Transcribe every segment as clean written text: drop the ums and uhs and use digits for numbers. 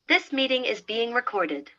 This meeting is being recorded.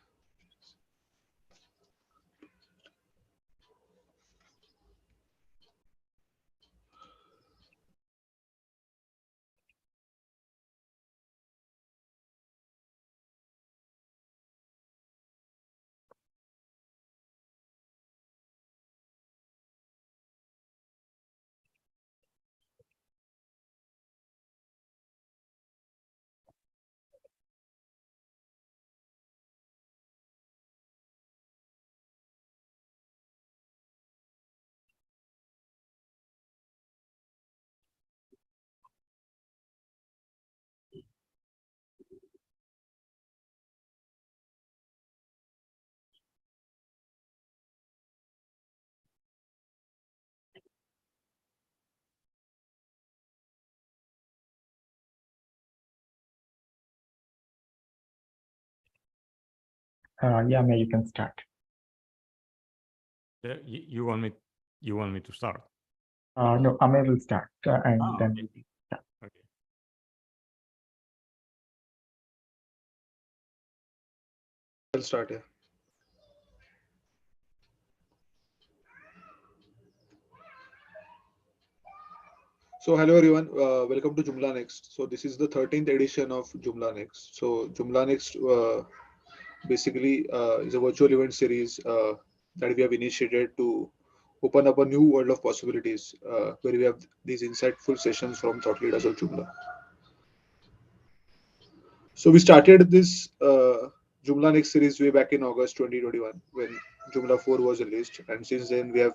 Yeah, May, you can start. You want me to start? No, Amay will start, and then Okay. yeah. Okay. I'll start here. So hello everyone, welcome to Joomla NXT. So this is the 13th edition of Joomla NXT. So Joomla NXT basically is a virtual event series that we have initiated to open up a new world of possibilities where we have these insightful sessions from thought leaders of Joomla. So we started this Joomla NXT series way back in August 2021 when Joomla 4 was released, and since then we have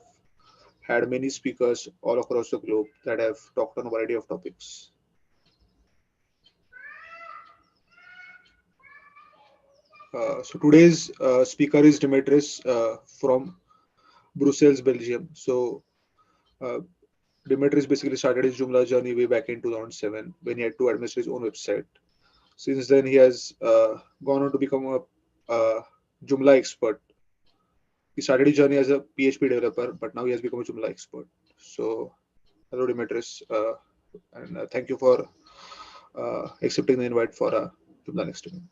had many speakers all across the globe that have talked on a variety of topics. So today's speaker is Dimitris from Brussels, Belgium. So uh, Dimitris basically started his Joomla journey way back in 2007 when he had to administer his own website. Since then, he has gone on to become a Joomla expert. He started his journey as a PHP developer, but now he has become a Joomla expert. So, hello, Dimitris, and thank you for accepting the invite for Joomla next time.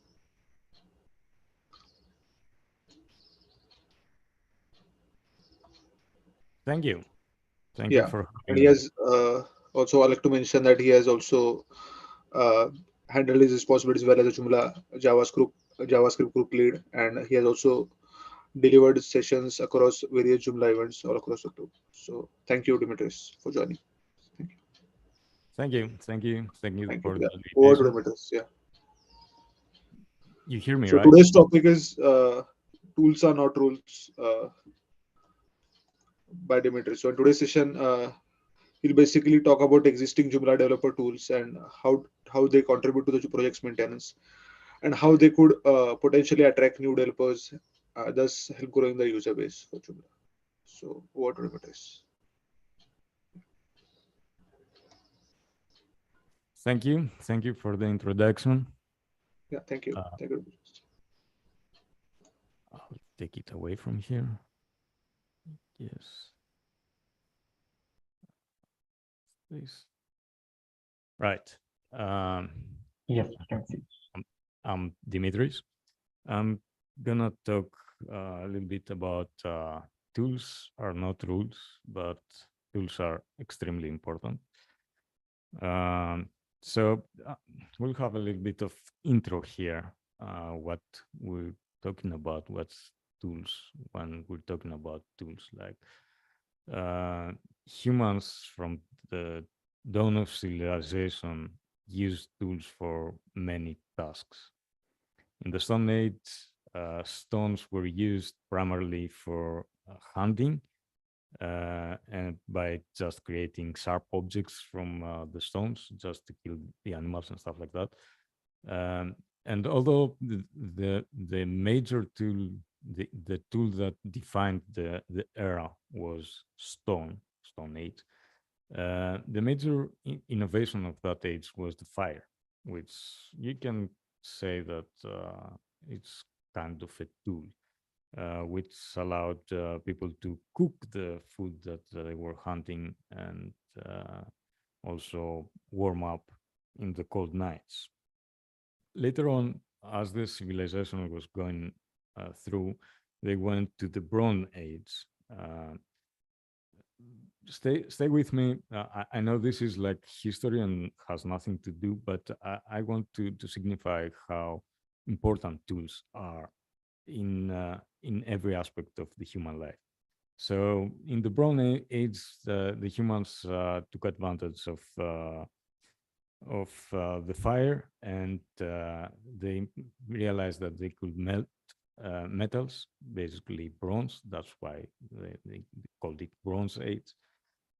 Thank you. Thank Yeah, you for and having he me. has also, I like to mention that he has also handled his responsibilities well as a Joomla JavaScript group lead, and he has also delivered sessions across various Joomla events all across the globe. So thank you, Dimitris, for joining. Thank you. Thank you. Thank you. Thank you Thank for you. the Yeah. Over to invitation. Dimitris. Yeah. You hear me, So right? today's topic is tools are not rules by Dimitris. So in today's session, he'll basically talk about existing Joomla developer tools and how they contribute to the project's maintenance and how they could potentially attract new developers, thus help growing the user base for Joomla. So over to Dimitris. Thank you. Thank you for the introduction. Yeah, thank you. Thank you. I'll take it away from here. Yes. Please. Right. Yes, I can see. I'm Dimitris. I'm gonna talk a little bit about tools are not rules, but tools are extremely important. So we'll have a little bit of intro here. What we're talking about, what's tools when we're talking about tools, like humans from the dawn of civilization use tools for many tasks. In the Stone Age, stones were used primarily for hunting, and by just creating sharp objects from the stones, just to kill the animals and stuff like that. And although the major tool, the tool that defined the era was Stone Age, the major innovation of that age was the fire, which you can say that it's kind of a tool, which allowed people to cook the food that they were hunting and also warm up in the cold nights. Later on, as the civilization was going through, they went to the Bronze Age. Stay with me. I know this is like history and has nothing to do, but I want to signify how important tools are in every aspect of the human life. So in the Bronze Age, the humans took advantage of the fire, and they realized that they could melt metals, basically bronze. That's why they called it Bronze Age.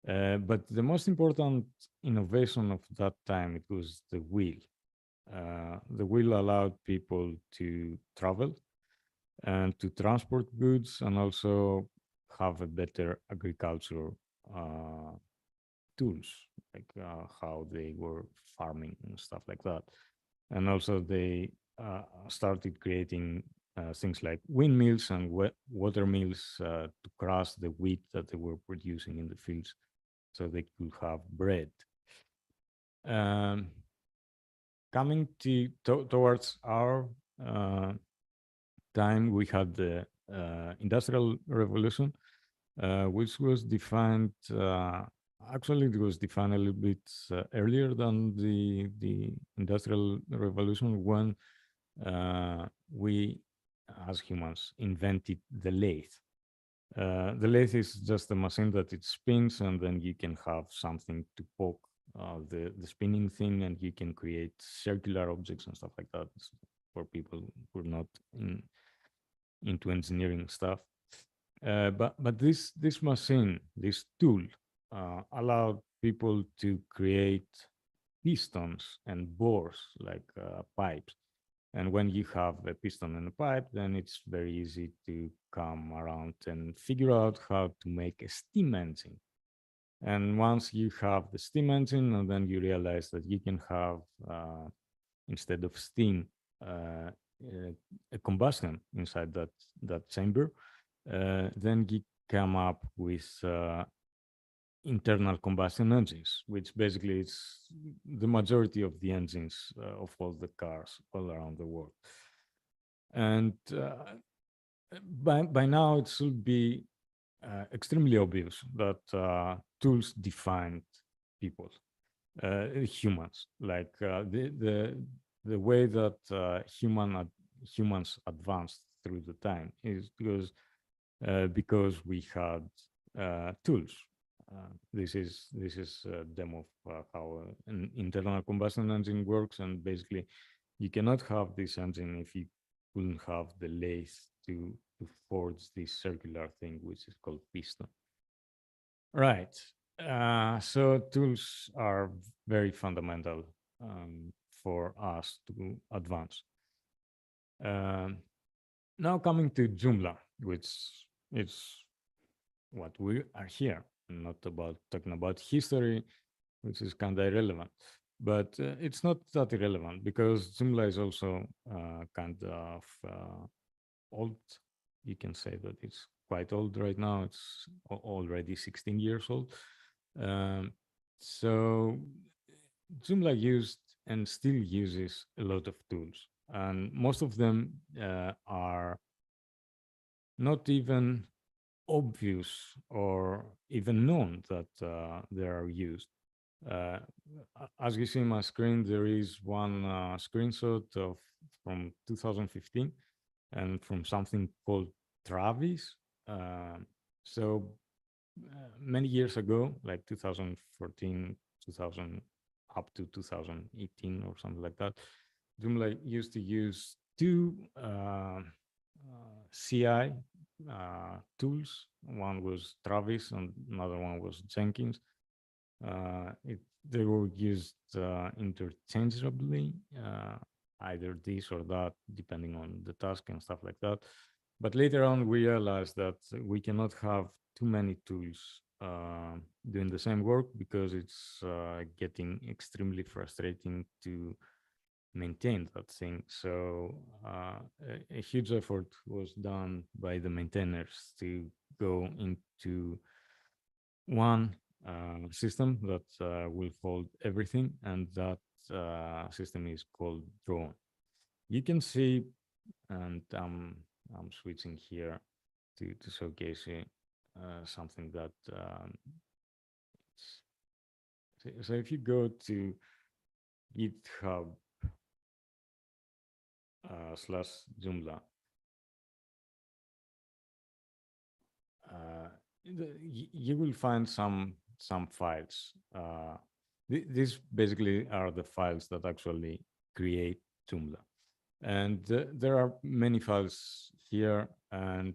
But the most important innovation of that time, it was the wheel. The wheel allowed people to travel and to transport goods, and also have a better agriculture tools, like how they were farming and stuff like that. And also they started creating things like windmills and water mills to crush the wheat that they were producing in the fields, so they could have bread. Um, Coming towards our time, we had the Industrial Revolution, which was defined. Actually, it was defined a little bit earlier than the Industrial Revolution, when we, as humans, invented the lathe. The lathe is just a machine that it spins, and then you can have something to poke the spinning thing, and you can create circular objects and stuff like that for people who are not into engineering stuff. But this machine, this tool, allowed people to create pistons and bores, like pipes. And when you have a piston and a pipe, then it's very easy to come around and figure out how to make a steam engine. And once you have the steam engine, and then you realize that you can have, instead of steam, a combustion inside that chamber, then you come up with internal combustion engines, which basically is the majority of the engines of all the cars all around the world. And by now, it should be extremely obvious that tools defined people, humans. Like the way that humans advanced through the time is because we had tools. This is a demo of how an internal combustion engine works, and basically, you cannot have this engine if you couldn't have the lathe to forge this circular thing, which is called piston. Right. So tools are very fundamental for us to advance. Now coming to Joomla, which is what we are here, not about talking about history, which is kind of irrelevant. But it's not that irrelevant, because Joomla is also kind of old. You can say that it's quite old right now. It's already 16 years old. So Joomla used and still uses a lot of tools, and most of them are not even obvious or even known that they are used. Uh, as you see on my screen, there is one screenshot from 2015, and from something called Travis. So many years ago, like 2014, 2000 up to 2018 or something like that, Joomla used to use two CI tools. One was Travis and another one was Jenkins. They were used interchangeably, either this or that, depending on the task and stuff like that. But later on, we realized that we cannot have too many tools doing the same work, because it's getting extremely frustrating to maintain that thing. So a huge effort was done by the maintainers to go into one system that will hold everything, and that system is called Drone. you can see, and I'm switching here to showcase something that so if you go to GitHub /Joomla, you will find some files. These basically are the files that actually create Joomla. And there are many files here, and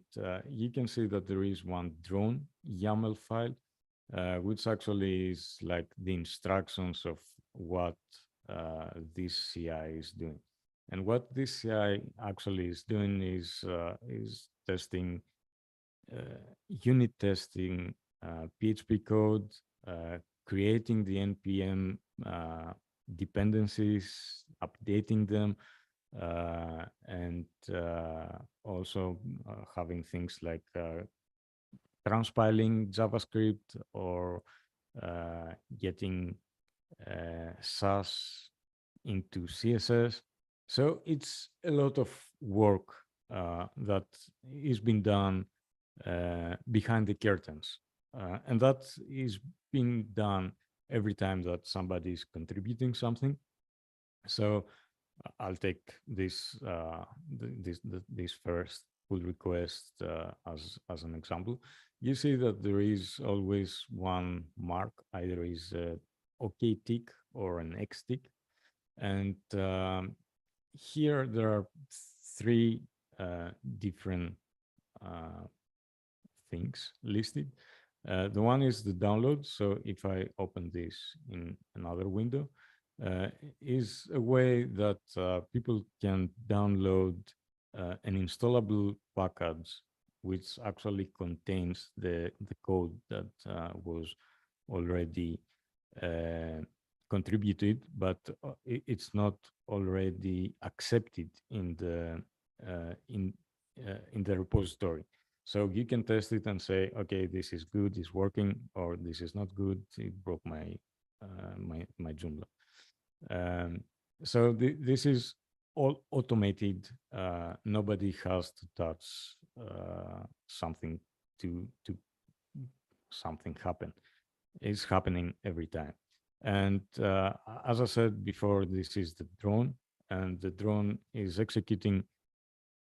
you can see that there is one drone YAML file, which actually is like the instructions of what this CI is doing. And what this CI actually is doing is testing, unit testing, PHP code, creating the NPM dependencies, updating them, and also having things like transpiling JavaScript or getting SAS into CSS. So it's a lot of work that is being done behind the curtains. And that is being done every time that somebody is contributing something. So I'll take this this first pull request as an example. You see that there is always one mark, either is a OK tick or an X tick, and here there are three different things listed. The one is the download. So if I open this in another window, is a way that people can download an installable package which actually contains the code that was already contributed, but it's not already accepted in the repository. So you can test it and say, okay, this is good, it's working, or this is not good, it broke my my Joomla. So this is all automated. Nobody has to touch something to something happen. It's happening every time. And as I said before, this is the drone, and the drone is executing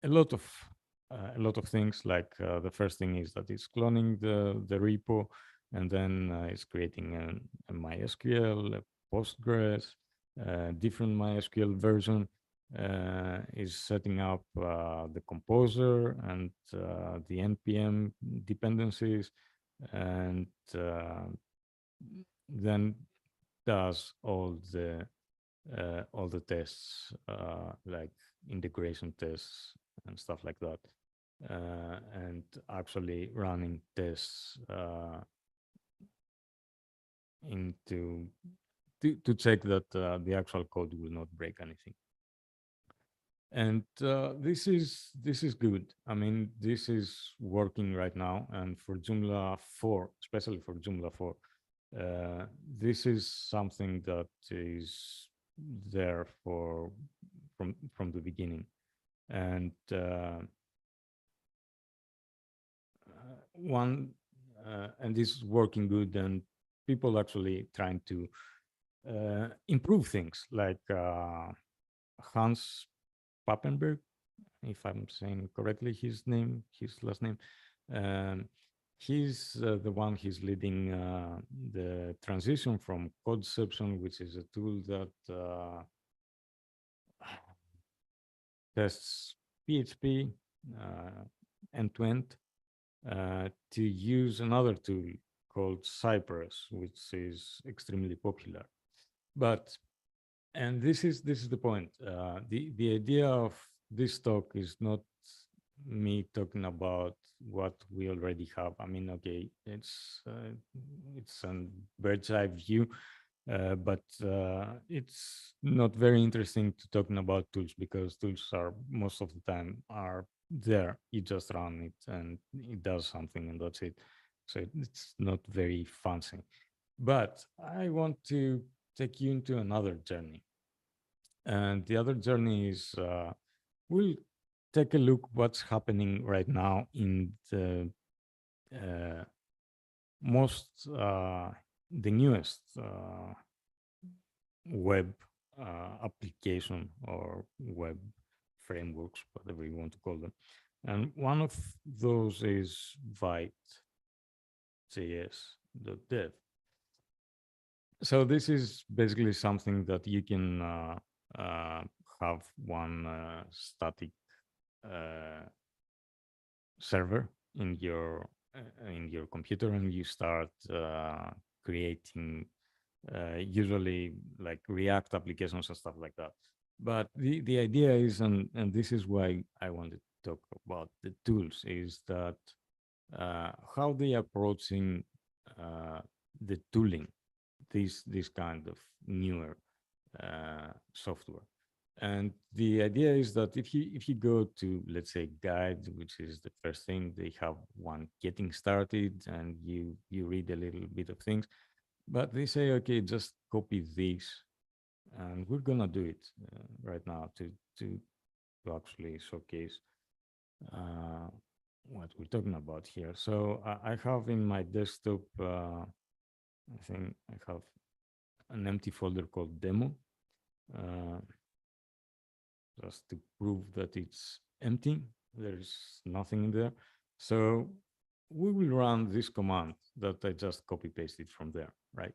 a lot of things. Like the first thing is that it's cloning the repo, and then it's creating a MySQL, a Postgres, different MySQL version, is setting up the composer and the NPM dependencies, and then does all the tests, like integration tests and stuff like that, and actually running tests into to check that the actual code will not break anything. And this is good. I mean, this is working right now, and for Joomla 4, especially for Joomla 4, this is something that is there from the beginning, and and this is working good, and people actually trying to improve things, like Hans Pappenberg, if I'm saying correctly his last name. He's the one, he's leading the transition from Codeception, which is a tool that tests PHP end-to-end, to use another tool called Cypress, which is extremely popular. And this is the point. The idea of this talk is not me talking about what we already have. I mean, okay, it's a bird's eye view, but it's not very interesting to talking about tools, because tools are most of the time are there. You just run it and it does something, and that's it. So it's not very fancy. But I want to take you into another journey. And the other journey is we'll take a look what's happening right now in the the newest web application or web frameworks, whatever you want to call them. And one of those is Vite.js.dev. So this is basically something that you can have one static server in your computer, and you start creating usually like React applications and stuff like that. But the idea is, and this is why I wanted to talk about the tools, is that how they approaching the tooling, this kind of newer software. And the idea is that if you go to, let's say, guide, which is the first thing, they have one getting started, and you read a little bit of things, but they say, okay, just copy this, and we're gonna do it right now to actually showcase what we're talking about here. So I have in my desktop, I think I have an empty folder called demo, just to prove that it's empty. There's nothing in there. So we will run this command that I just copy pasted from there, right?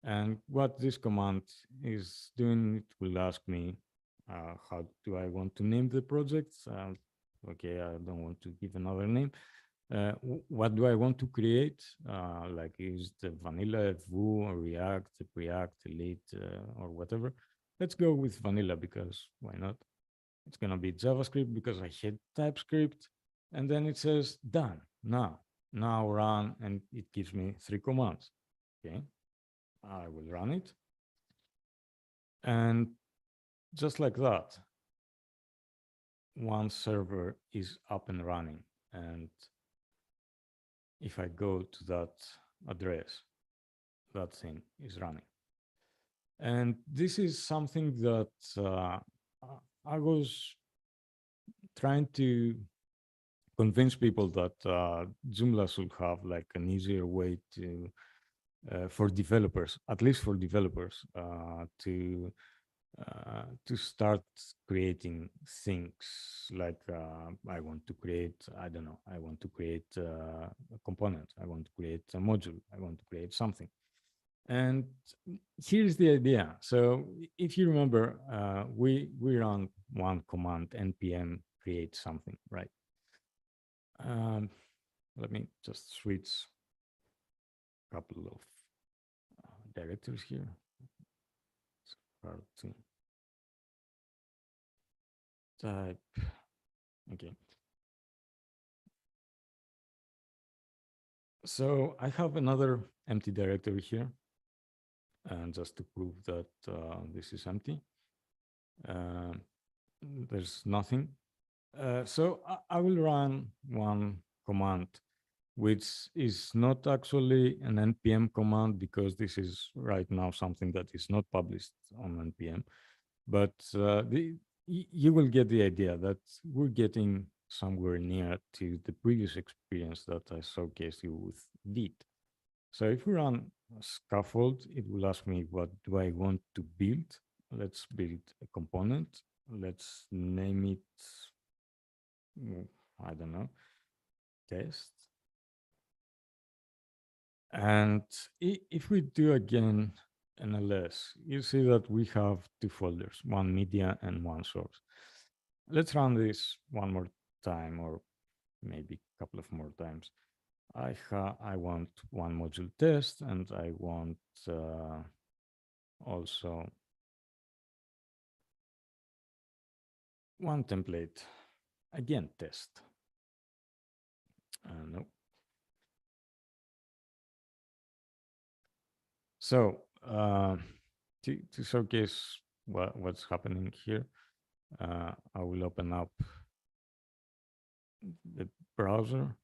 And what this command is doing, it will ask me, how do I want to name the project? Okay, I don't want to give another name. What do I want to create? Like, is the vanilla, Vue, or React, Preact, Elite, or whatever? Let's go with vanilla, because why not? It's going to be JavaScript because I hate TypeScript. And then it says done. Now run, and it gives me 3 commands. Okay, I will run it. And just like that, one server is up and running. And if I go to that address, that thing is running. And this is something that I was trying to convince people that Joomla should have like an easier way to, for developers, at least for developers, to start creating things like I want to create, I don't know, I want to create a component, I want to create a module, I want to create something. And here's the idea. So if you remember, we run one command, npm create something, right? Let me just switch a couple of directories here. It's hard to type. Okay. So I have another empty directory here, and just to prove that this is empty, there's nothing. So I will run one command, which is not actually an npm command, because this is right now something that is not published on npm. But you will get the idea that we're getting somewhere near to the previous experience that I showcased you with Git. So if we run scaffold, it will ask me, what do I want to build? Let's build a component. Let's name it, I don't know, test. And if we do again an ls, you see that we have 2 folders, one media and one source. Let's run this one more time, or maybe a couple of more times. I want one module test, and I want also one template, again, test. No. So to showcase what's happening here, I will open up the browser.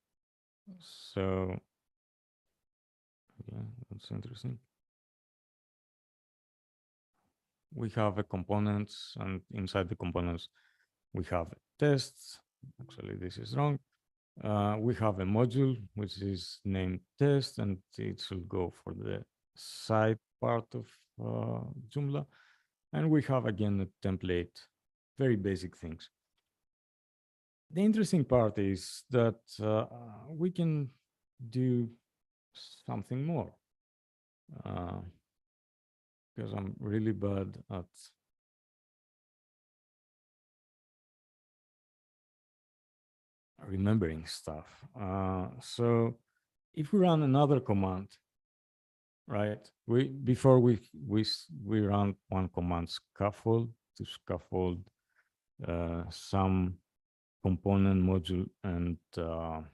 So yeah, that's interesting. we have a components, and inside the components, we have tests. Actually, this is wrong. We have a module which is named test, and it should go for the side part of Joomla. And we have again a template, very basic things. The interesting part is that we can do something more, because I'm really bad at remembering stuff. So if we run another command, right? Before we run one command scaffold to scaffold some component module and a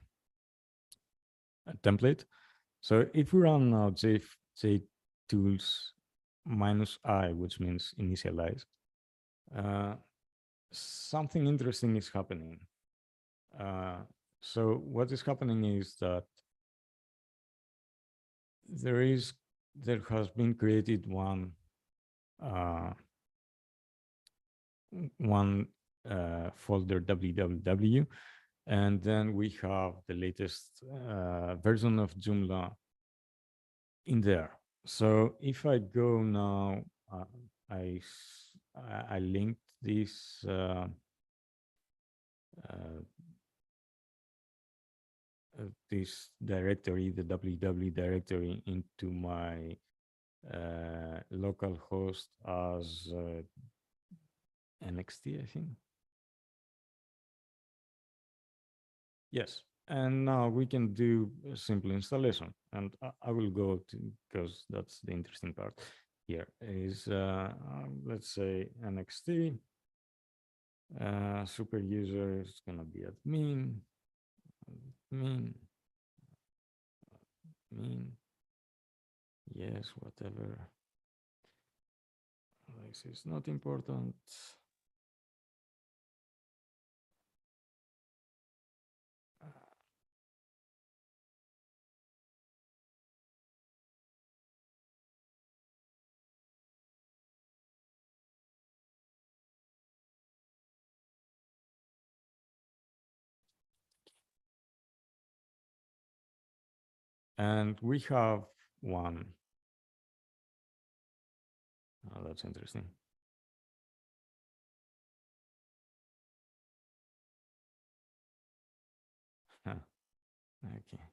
template. So if we run now jtools -i, which means initialize, something interesting is happening. So what is happening is that there has been created one folder www, and then we have the latest version of Joomla in there. So if I go now, I linked this this directory, the www directory, into my local host as NXT, I think. Yes, and now we can do a simple installation, and I will go to, because that's the interesting part here, is let's say NXT, super user is gonna be admin, yes, whatever. This is not important. And we have one. Oh, that's interesting. Huh. Okay.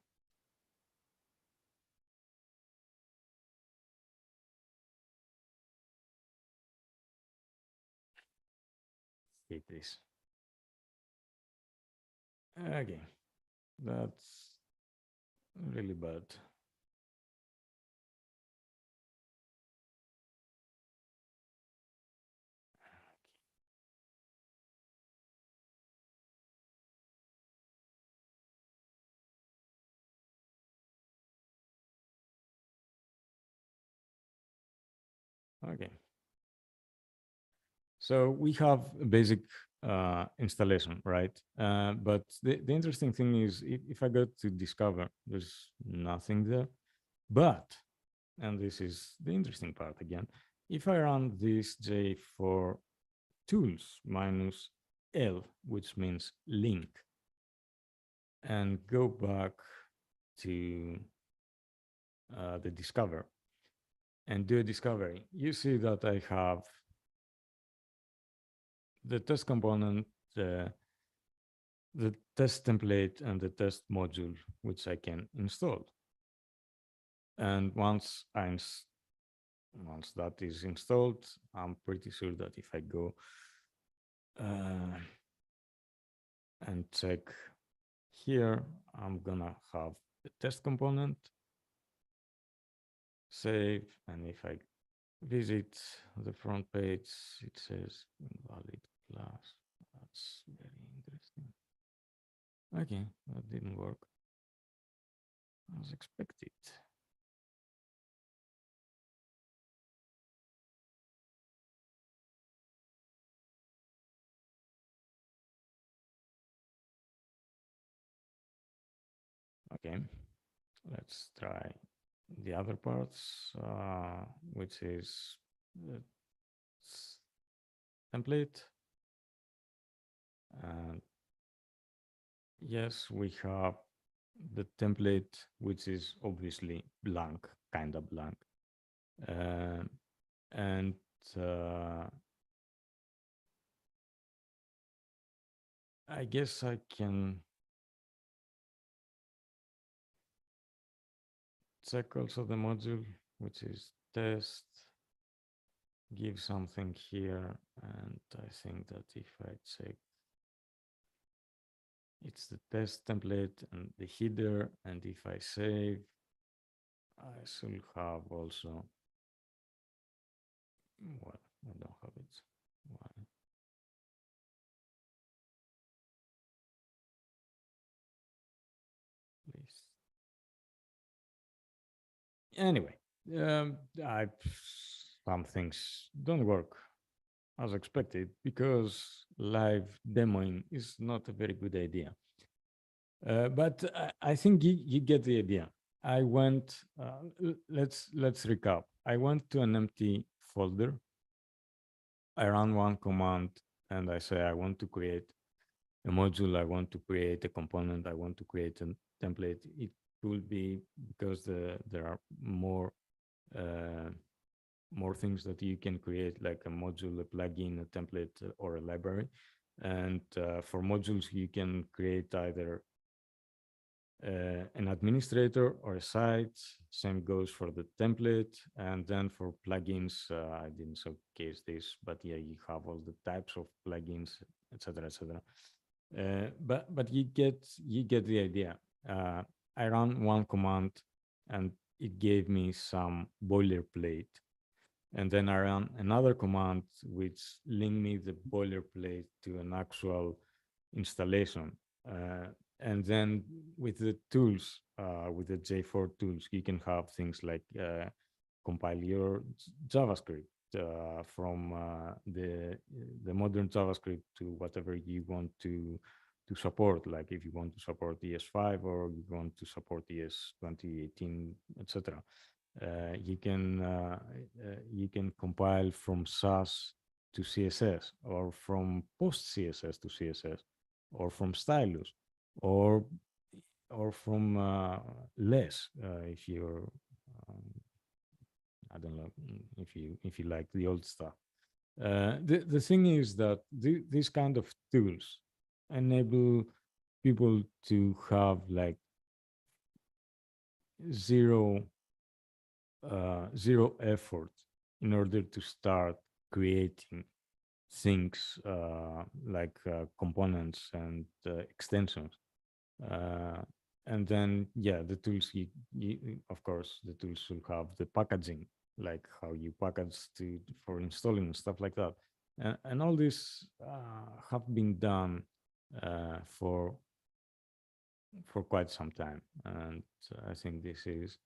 Hate this. Okay. That's really bad. Okay. So we have a basic installation, right? But the interesting thing is if I go to discover, there's nothing there. But, and this is the interesting part again, if I run this J for tools -L, which means link, and go back to the discover and do a discovery, you see that I have the test component, the test template, and the test module, which I can install. And once that is installed, I'm pretty sure that if I go and check here, I'm gonna have the test component, save, and if I visit the front page, it says invalid class. That's very interesting. Okay, that didn't work as expected. Okay, let's try the other parts, which is template. And yes, we have the template, which is obviously blank, kind of blank. And I guess I can check also the module, which is test, give something here. And I think that if I check, it's the test template and the header. And if I save, I should have also, well, I don't have it. Why? Please. Anyway, some things don't work as expected because live demoing is not a very good idea. But I think you get the idea. I went, let's recap. I went to an empty folder. I ran one command and I say, I want to create a module, I want to create a component, I want to create a template. It will be because there are more things that you can create, like a module, a plugin, a template, or a library. And for modules, you can create either an administrator or a site. Same goes for the template. And then for plugins, I didn't showcase this, but yeah, you have all the types of plugins, etc., etc. But you get the idea. I ran one command and it gave me some boilerplate. And then I ran another command which linked me the boilerplate to an actual installation. And then with the tools, with the J4 tools, you can have things like compile your JavaScript from the modern JavaScript to whatever you want to support. Like if you want to support ES5 or you want to support ES 2018, etc. You can compile from Sass to CSS, or from post CSS to CSS, or from stylus, or from less if you're I don't know if you like the old stuff. The thing is that these kind of tools enable people to have like zero effort in order to start creating things like components and extensions. And then, yeah, the tools, of course, the tools will have the packaging, like how you package for installing and stuff like that. And all this have been done for quite some time. And I think this is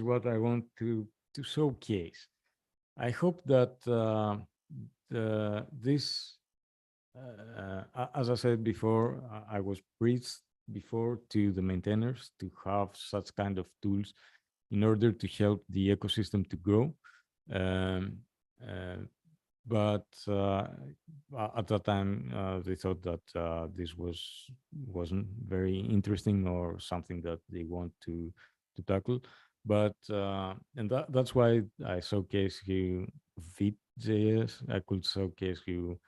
what I want to showcase. I hope that this, as I said before, I was preached before to the maintainers to have such kind of tools in order to help the ecosystem to grow. But at that time, they thought that this wasn't very interesting or something that they want to tackle. But and that's why I showcase you Vite.js. I could showcase you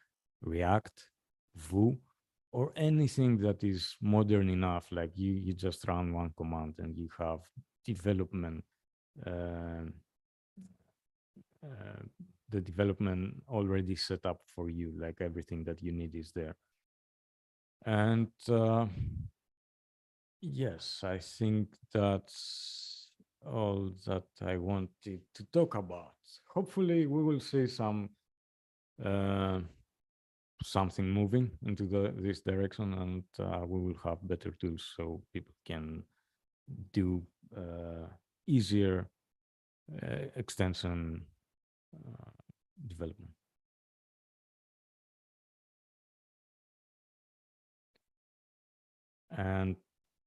React, Vue, or anything that is modern enough. Like you just run one command and you have development. The development already set up for you, like everything that you need is there. And yes, I think that's all that I wanted to talk about. Hopefully we will see some something moving into this direction, and we will have better tools so people can do easier extension development. And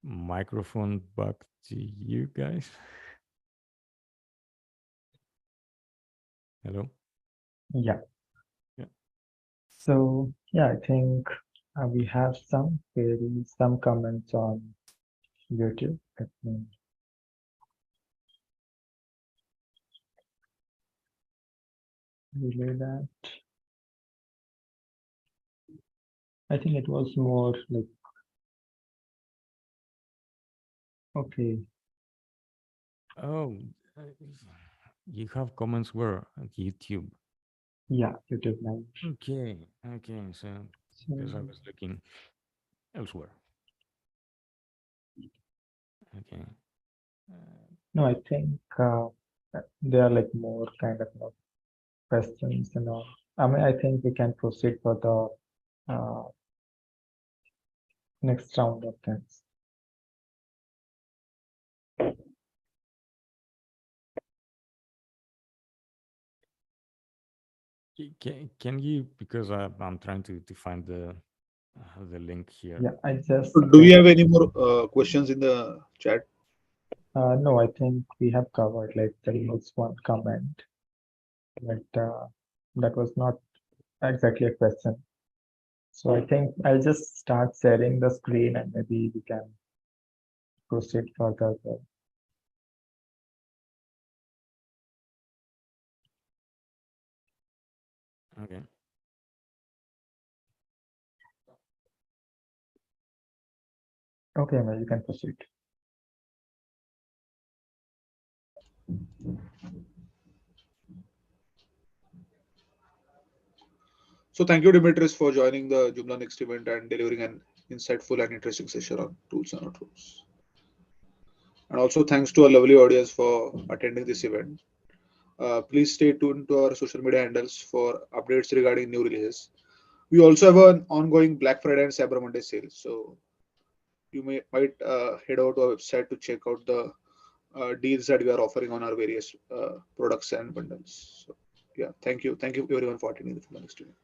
microphone back to you guys. Hello? Yeah. Yeah. So yeah, I think we have some queries, some comments on YouTube. Let me relay that. I think it was more like, okay, Oh, uh, you have comments where? At YouTube. yeah, YouTube Live. Okay, okay. So, because I So was looking elsewhere. Okay. no, I think they are like more kind of questions and all. I mean, I think we can proceed for the next round of things. Can you, because I'm trying to find the link here. Yeah, I just So do we have any more questions in the chat? no, I think we have covered, like there was one comment, but that was not exactly a question. So I think I'll just start sharing the screen and maybe we can proceed further. Okay. Okay, well, you can proceed. So thank you, Dimitris, for joining the Joomla NXT event and delivering an insightful and interesting session on tools and not rules. And also thanks to our lovely audience for attending this event. Please stay tuned to our social media handles for updates regarding new releases. We also have an ongoing Black Friday and Cyber Monday sale, so you might head over to our website to check out the deals that we are offering on our various products and bundles. So, yeah, thank you everyone for attending the next event.